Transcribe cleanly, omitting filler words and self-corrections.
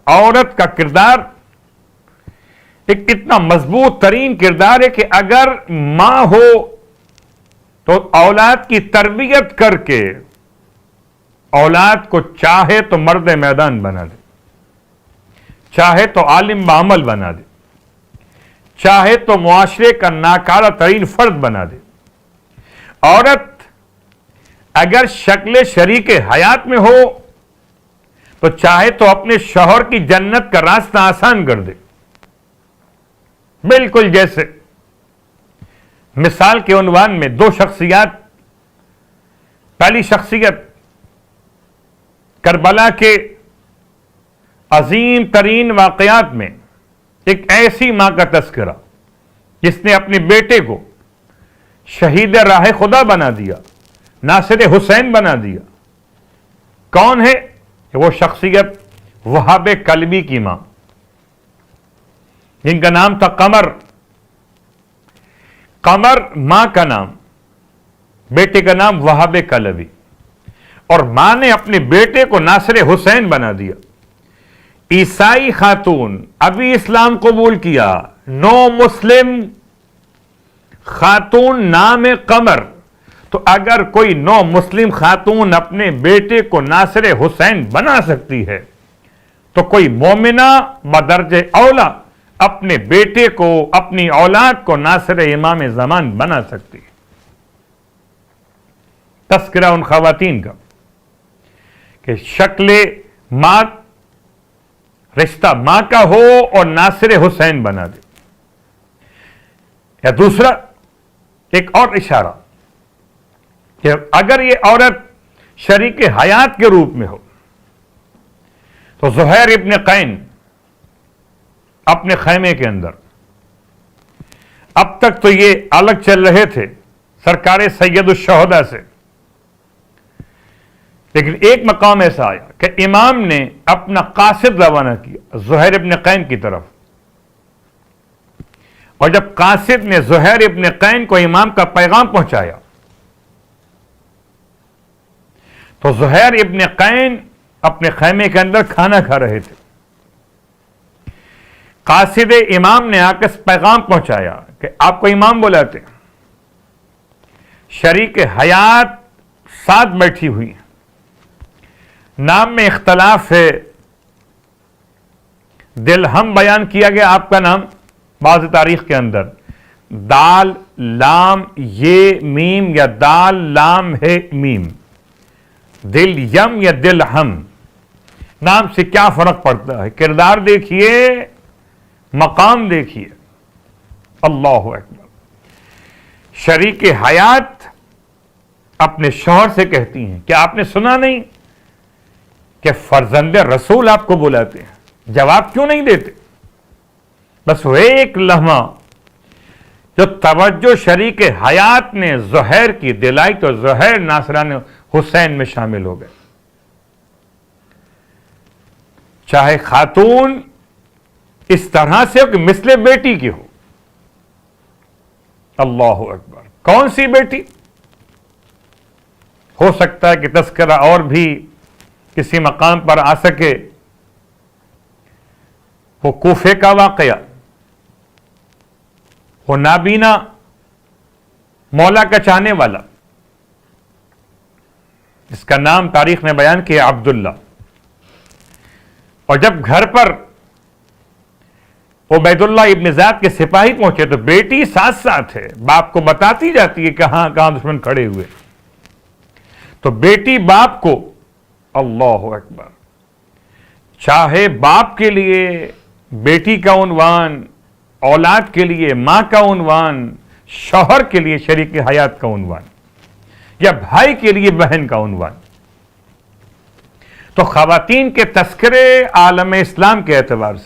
عورت کا کردار ایک اتنا مضبوط ترین کردار ہے کہ اگر ماں ہو تو اولاد کی تربیت کر کے اولاد کو چاہے تو مرد میدان بنا دے، چاہے تو عالم بعمل بنا دے، چاہے تو معاشرے کا ناکارہ ترین فرد بنا دے۔ عورت اگر شکل شریک حیات میں ہو تو چاہے تو اپنے شوہر کی جنت کا راستہ آسان کر دے، بالکل جیسے مثال کے عنوان میں دو شخصیات، پہلی شخصیت کربلا کے عظیم ترین واقعات میں ایک ایسی ماں کا تذکرہ جس نے اپنے بیٹے کو شہید راہ خدا بنا دیا، ناصر حسین بنا دیا۔ کون ہے وہ شخصیت؟ وہاب کلبی کی ماں، جن کا نام تھا قمر۔ قمر ماں کا نام، بیٹے کا نام وہاب کلبی، اور ماں نے اپنے بیٹے کو ناصر حسین بنا دیا۔ عیسائی خاتون، ابھی اسلام قبول کیا، نو مسلم خاتون، نام قمر۔ تو اگر کوئی نو مسلم خاتون اپنے بیٹے کو ناصر حسین بنا سکتی ہے تو کوئی مومنہ بدرجہ اولا اپنے بیٹے کو، اپنی اولاد کو ناصر امام زمان بنا سکتی ہے۔ تذکرہ ان خواتین کا کہ شکل ماں، رشتہ ماں کا ہو اور ناصر حسین بنا دے۔ یا دوسرا ایک اور اشارہ کہ اگر یہ عورت شریک حیات کے روپ میں ہو تو زہیر ابن قین اپنے خیمے کے اندر، اب تک تو یہ الگ چل رہے تھے سرکار سید الشہداء سے، لیکن ایک مقام ایسا آیا کہ امام نے اپنا قاصد روانہ کیا زہیر ابن قین کی طرف، اور جب قاصد نے زہیر ابن قین کو امام کا پیغام پہنچایا تو زہیر ابن قین اپنے خیمے کے اندر کھانا کھا رہے تھے۔ قاصد امام نے آ کے پیغام پہنچایا کہ آپ کو امام بلاتے ہیں، شریک حیات ساتھ بیٹھی ہوئی ہیں، نام میں اختلاف ہے، دلہم بیان کیا گیا آپ کا نام بعض تاریخ کے اندر، دال لام یہ میم یا دال لام ہے میم، دل یم یا دل ہم، نام سے کیا فرق پڑتا ہے؟ کردار دیکھیے، مقام دیکھیے۔ اللہ اکبر۔ شریک حیات اپنے شوہر سے کہتی ہیں کہ آپ نے سنا نہیں کہ فرزند رسول آپ کو بلاتے ہیں، جواب کیوں نہیں دیتے؟ بس وہ ایک لمحہ جو توجہ شریک حیات نے زہیر کی دلائی تو زہیر ناصران حسین میں شامل ہو گئے۔ چاہے خاتون اس طرح سے ہو کہ مثل بیٹی کی ہو۔ اللہ اکبر۔ کون سی بیٹی؟ ہو سکتا ہے کہ تذکرہ اور بھی کسی مقام پر آ سکے۔ وہ کوفے کا واقعہ، وہ نابینا مولا کا چاہنے والا، اس کا نام تاریخ نے بیان کیا عبداللہ، اور جب گھر پر عبید اللہ ابن زیاد کے سپاہی پہنچے تو بیٹی ساتھ ساتھ ہے، باپ کو بتاتی جاتی ہے کہاں کہاں دشمن کھڑے ہوئے، تو بیٹی باپ کو، اللہ اکبر، چاہے باپ کے لیے بیٹی کا عنوان، اولاد کے لیے ماں کا عنوان، شوہر کے لیے شریک حیات کا عنوان، یا بھائی کے لیے بہن کا عنوان، تو خواتین کے تذکرے عالم اسلام کے اعتبار سے